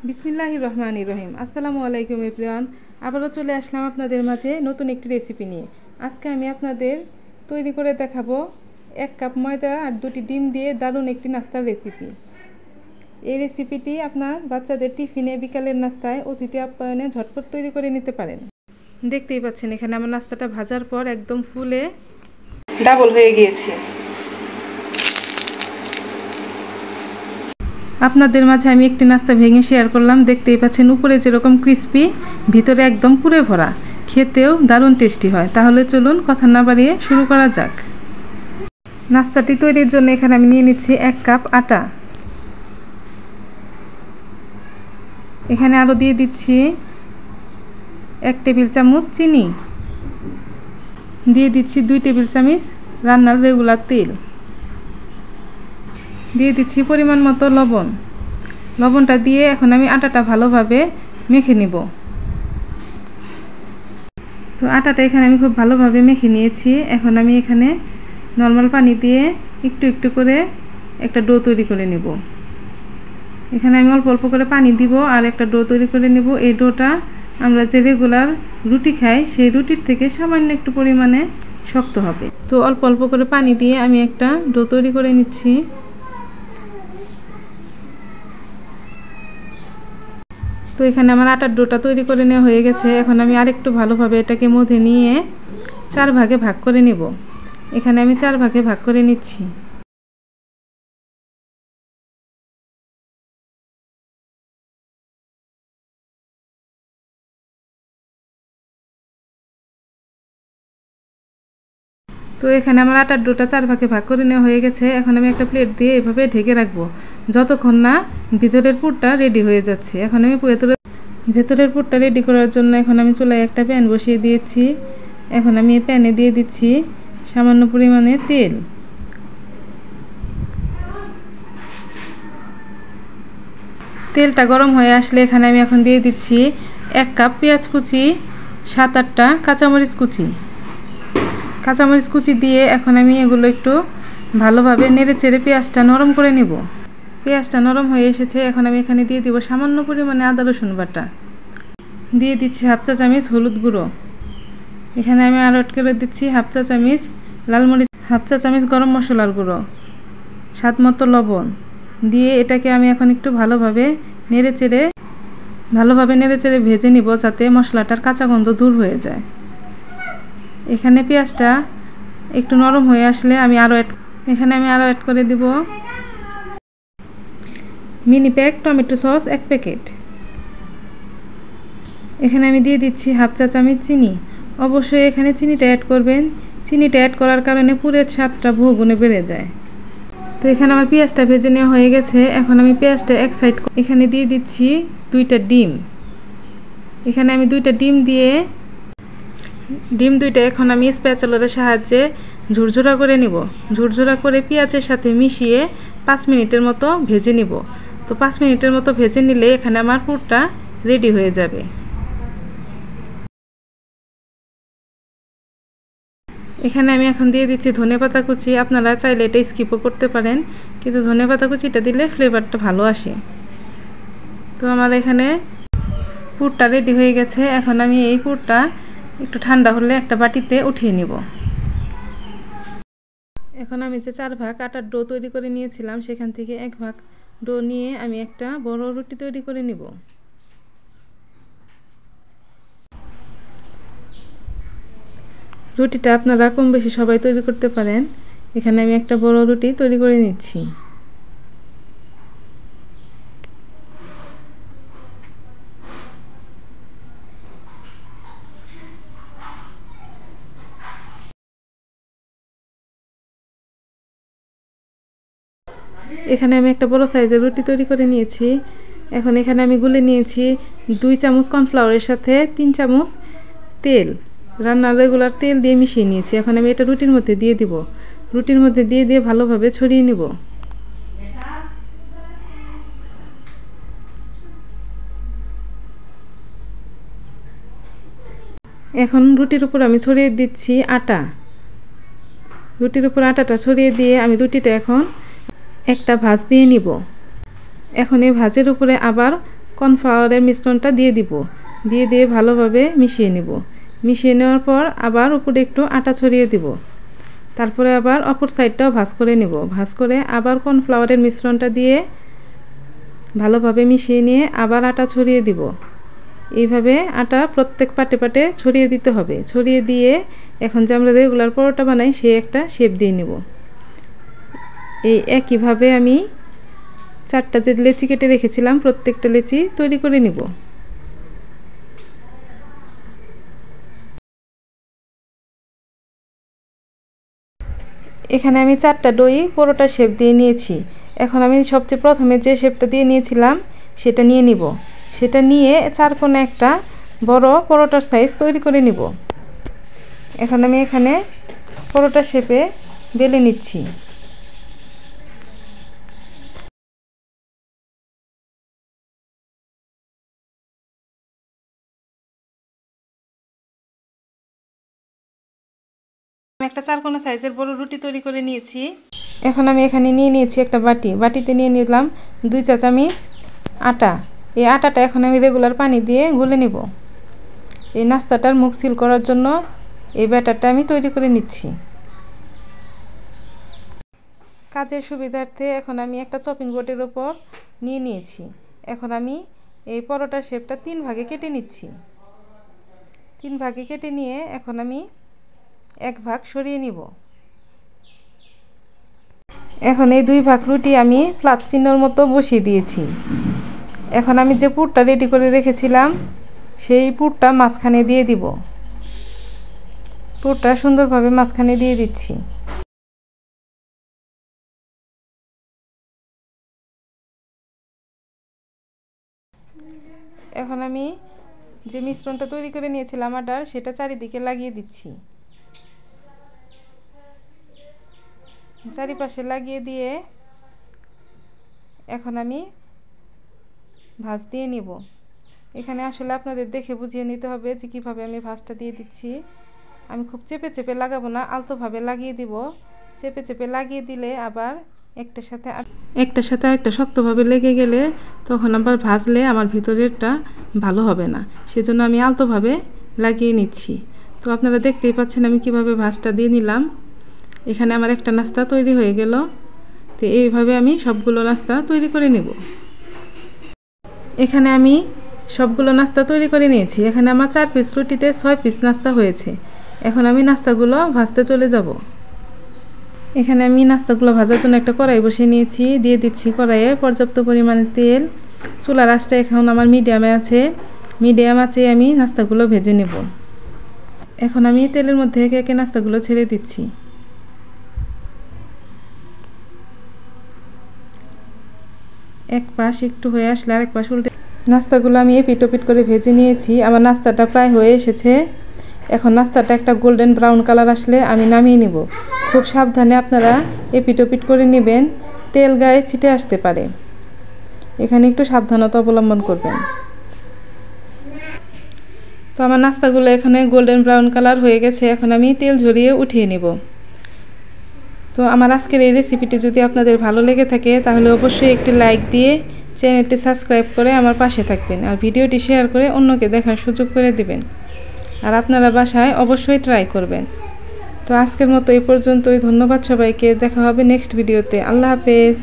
বিসমিল্লাহির রহমানির রহিম। আসসালামু আলাইকুম এভরিওয়ান। আবারও চলে আসলাম আপনাদের মাঝে নতুন একটি রেসিপি নিয়ে। আজকে আমি আপনাদের তৈরি করে দেখাবো 1 কাপ ময়দা আর 2টি ডিম দিয়ে দারুণ একটি নাস্তার রেসিপি। এই রেসিপিটি আপনার বাচ্চাদের টিফিনে, বিকালের নাস্তায়, অতিথি আপ্যায়নে ঝটপট তৈরি করে নিতে পারেন। দেখতেই পাচ্ছেন এখানে আমার নাস্তাটা ভাজার পর একদম ফুলে ডাবল হয়ে গিয়েছে। আপনাদের মাঝে আমি একটি নাস্তা ভেঙে শেয়ার করলাম। দেখতেই পাচ্ছেন উপরে যেরকম ক্রিস্পি, ভিতরে একদম পুরে ভরা, খেতেও দারুণ টেস্টি হয়। তাহলে চলুন কথা না বাড়িয়ে শুরু করা যাক। নাস্তাটি তৈরির জন্য এখানে আমি নিয়ে নিচ্ছি 1 কাপ আটা। এখানে আরও দিয়ে দিচ্ছি 1 টেবিল চামচ চিনি, দিয়ে দিচ্ছি 2 টেবিল চামচ রান্নার রেগুলার তেল, দিয়ে দিচ্ছি পরিমাণ মতো লবণ। লবণটা দিয়ে এখন আমি আটাটা ভালোভাবে মেখে নিব। তো আটাটা এখানে আমি খুব ভালোভাবে মেখে নিয়েছি। এখন আমি এখানে নর্মাল পানি দিয়ে একটু একটু করে একটা ডো তৈরি করে নেব। এখানে আমি অল্প অল্প করে পানি দিব আর একটা ডো তৈরি করে নেব। এই ডোটা আমরা যে রেগুলার রুটি খাই সেই রুটির থেকে সামান্য একটু পরিমাণে শক্ত হবে। তো অল্প অল্প করে পানি দিয়ে আমি একটা ডো তৈরি করে নিচ্ছি। তো এখানে আমার আটার ডোটা তৈরি করে নেওয়া হয়ে গেছে। এখন আমি আরেকটু ভালোভাবে এটাকে মধ্যে নিয়ে 4 ভাগে ভাগ করে নেব। এখানে আমি 4 ভাগে ভাগ করে নিচ্ছি। তো এখানে আমার আটার ডোটা 4 ভাগে ভাগ করে নেওয়া হয়ে গেছে। এখন আমি একটা প্লেট দিয়ে এভাবে ঢেকে রাখবো যতক্ষণ না ভিতরের পুরটা রেডি হয়ে যাচ্ছে। এখন আমি ভেতরের পুরটা রেডি করার জন্য এখন আমি চুলায় একটা প্যান বসিয়ে দিয়েছি। এখন আমি এই প্যানে দিয়ে দিচ্ছি সামান্য পরিমাণে তেল। তেলটা গরম হয়ে আসলে এখানে আমি এখন দিয়ে দিচ্ছি 1 কাপ পেঁয়াজ কুচি, 7-8টা কাঁচামরিচ কুচি। কাঁচামরিচ কুচি দিয়ে এখন আমি এগুলো একটু ভালোভাবে নেড়ে চেড়ে পেঁয়াজটা নরম করে নেব। পেঁয়াজটা নরম হয়ে এসেছে। এখন আমি এখানে দিয়ে দিব সামান্য পরিমাণে আদা রসুন বাটা, দিয়ে দিচ্ছি 1/2 চা চামচ হলুদ গুঁড়ো। এখানে আমি আরও অ্যাড করে দিচ্ছি 1/2 চা চামচ লাল মরিচ, 1/2 চা চামচ গরম মশলার গুঁড়ো, স্বাদ মতো লবণ দিয়ে এটাকে আমি এখন একটু ভালোভাবে নেড়ে চেড়ে ভেজে নিব যাতে মশলাটার কাঁচা গন্ধ দূর হয়ে যায়। এখানে পেঁয়াজটা একটু নরম হয়ে আসলে আমি আরও অ্যাড করে দিব mini pack tomato sauce 1 packet. এখানে আমি দিয়ে দিচ্ছি 1/2 চা চামচ চিনি। অবশ্যই এখানে চিনিটা অ্যাড করবেন। চিনিটা অ্যাড করার কারণে পুরের স্বাদটা বহুগুণে বেড়ে যায়। তো এখানে আমার পেঁয়াজটা ভেজে নেওয়া হয়ে গেছে। এখন আমি পেঁয়াজটা এক সাইড এখানে দিয়ে দিচ্ছি 2টা ডিম। এখানে আমি 2টা ডিম 2টা এখন আমি স্প্যাচুলারের সাহায্যে ঝুরঝুরা করে নিব। ঝুরঝুরা করে পেঁয়াজের সাথে মিশিয়ে 5 মিনিটের মতো ভেজে নিব। তো 5 মিনিটের মতো ভেজে নিলে এখানে আমার পুরটা রেডি হয়ে যাবে। এখানে আমি এখন দিয়ে দিচ্ছি ধনেপাতা কুচি। আপনারা চাইলে এটা স্কিপও করতে পারেন, কিন্তু ধনেপাতা কুচিটা দিলে ফ্লেভারটা ভালো আসে। তো আমার এখানে পুরটা রেডি হয়ে গেছে। এখন আমি এই পুরটা একটু ঠান্ডা হলে একটা বাটিতে উঠিয়ে নিব। এখন আমি যে 4 ভাগ আটার ডো তৈরি করে নিয়েছিলাম সেখান থেকে 1 ভাগ ডো নিয়ে আমি একটা বড় রুটি তৈরি করে নিব। রুটিটা আপনারা কম বেশি সবাই তৈরি করতে পারেন। এখানে আমি একটা বড় রুটি তৈরি করে নিচ্ছি। এখানে আমি একটা বড় সাইজের রুটি তৈরি করে নিয়েছি। এখন এখানে আমি গুলে নিয়েছি 2 চামচ কর্নফ্লাওয়ারের সাথে 3 চামচ তেল, রান্নার রেগুলার তেল দিয়ে মিশিয়ে নিয়েছি। এখন আমি এটা রুটির মধ্যে দিয়ে দিব। রুটির মধ্যে দিয়ে ভালোভাবে ছড়িয়ে নিব। এখন রুটির উপর আমি ছড়িয়ে দিচ্ছি আটা। রুটির উপর আটাটা ছড়িয়ে দিয়ে আমি রুটিটা এখন একটা ভাঁজ দিয়ে নিব। এখন এই ভাঁজের উপরে আবার কর্নফ্লাওয়ারের মিশ্রণটা দিয়ে দিব, দিয়ে ভালোভাবে মিশিয়ে নেব। মিশিয়ে নেওয়ার পর আবার উপরে একটু আটা ছড়িয়ে দিব। তারপরে আবার অপর সাইডটাও ভাঁজ করে নেব। ভাঁজ করে আবার কর্নফ্লাওয়ারের মিশ্রণটা দিয়ে ভালোভাবে মিশিয়ে নিয়ে আবার আটা ছড়িয়ে দিব। এইভাবে আটা প্রত্যেক পাটে পাটে ছড়িয়ে দিতে হবে। ছড়িয়ে দিয়ে এখন যে আমরা রেগুলার পরোটা বানাই সে একটা শেপ দিয়ে নেব। এই একইভাবে আমি 4টা যে লেচি কেটে রেখেছিলাম প্রত্যেকটা লেচি তৈরি করে নিব। এখানে আমি 4টা ডই পরোটা শেপ দিয়ে নিয়েছি। এখন আমি সবচেয়ে প্রথমে যে শেপটা দিয়ে নিয়েছিলাম সেটা নিয়ে নিব। সেটা নিয়ে 4 কোণে একটা বড় পরোটার সাইজ তৈরি করে নিব। এখন আমি এখানে পরোটা শেপে বেলে নিচ্ছি। আমি একটা 4 কোণা সাইজের বড় রুটি তৈরি করে নিয়েছি। এখন আমি এখানে নিয়ে নিয়েছি একটা বাটি। বাটিতে নিয়ে নিলাম 2 চা চামচ আটা। এই আটাটা এখন আমি রেগুলার পানি দিয়ে গুলে নিব। এই নাস্তাটার মুখ সিল করার জন্য এই ব্যাটারটা আমি তৈরি করে নিচ্ছি। কাজের সুবিধার্থে এখন আমি একটা চপিং বোর্ডের ওপর নিয়ে নিয়েছি। এখন আমি এই পরোটার শেপটা 3 ভাগে কেটে নিচ্ছি। 3 ভাগে কেটে নিয়ে এখন আমি 1 ভাগ সরিয়ে নিব। এখন এই 2 ভাগ রুটি আমি প্লাস চিহ্নের মতো বসিয়ে দিয়েছি। এখন আমি যে পুরটা রেডি করে রেখেছিলাম সেই পুরটা মাঝখানে দিয়ে দিব। পুরটা সুন্দরভাবে মাঝখানে দিয়ে দিচ্ছি। এখন আমি যে মিশ্রণটা তৈরি করে নিয়েছিলাম আটার সেটা চারিদিকে লাগিয়ে দিচ্ছি। চারিপাশে লাগিয়ে দিয়ে এখন আমি ভাঁজ দিয়ে নিব। এখানে আসলে আপনাদের দেখে বুঝিয়ে নিতে হবে যে কীভাবে আমি ভাঁজটা দিয়ে দিচ্ছি। আমি খুব চেপে চেপে লাগাবো না, আলতোভাবে লাগিয়ে দিব। চেপে চেপে লাগিয়ে দিলে আবার একটার সাথে আরেকটা শক্তভাবে লেগে গেলে তখন আবার ভাজলে আমার ভিতরেরটা ভালো হবে না। সেজন্য আমি আলতোভাবে লাগিয়ে নিচ্ছি। তো আপনারা দেখতেই পাচ্ছেন আমি কিভাবে ভাঁজটা দিয়ে নিলাম। এখানে আমার একটা নাস্তা তৈরি হয়ে গেল। তো এইভাবে আমি সবগুলো নাস্তা তৈরি করে নেব। এখানে আমি সবগুলো নাস্তা তৈরি করে নিয়েছি। এখানে আমার 4 পিস রুটিতে 6 পিস নাস্তা হয়েছে। এখন আমি নাস্তাগুলো ভাজতে চলে যাব। এখানে আমি নাস্তাগুলো ভাজার জন্য একটা কড়াই বসিয়ে নিয়েছি। দিয়ে দিচ্ছি কড়াইয়ে পর্যাপ্ত পরিমাণে তেল। চুলার আঁচটা এখন আমার মিডিয়ামে আছে। মিডিয়াম আছে আমি নাস্তাগুলো ভেজে নেব। এখন আমি তেলের মধ্যে একে একে নাস্তাগুলো ছেড়ে দিচ্ছি। এক পাশ একটু হয়ে আসলে আরেক পাশ উল্টে নাস্তাগুলো আমি এপিট ওপিট করে ভেজে নিয়েছি। আমার নাস্তাটা প্রায় হয়ে এসেছে। এখন নাস্তাটা একটা গোল্ডেন ব্রাউন কালার আসলে আমি নামিয়ে নেব। খুব সাবধানে আপনারা এপিট ওপিট করে নেবেন, তেল গায়ে ছিটে আসতে পারে। এখানে একটু সাবধানতা অবলম্বন করবেন। তো আমার নাস্তাগুলো এখানে গোল্ডেন ব্রাউন কালার হয়ে গেছে। এখন আমি তেল ঝরিয়ে উঠিয়ে নেব। তো আমার আজকের এই রেসিপিটি যদি আপনাদের ভালো লেগে থাকে তাহলে অবশ্যই একটি লাইক দিয়ে চ্যানেলটি সাবস্ক্রাইব করে আমার পাশে থাকবেন। আর ভিডিওটি শেয়ার করে অন্যকে দেখার সুযোগ করে দিবেন। আর আপনারা বাসায় অবশ্যই ট্রাই করবেন। তো আজকের মতো এই পর্যন্তই। ধন্যবাদ সবাইকে। দেখা হবে নেক্সট ভিডিওতে। আল্লাহ হাফেজ।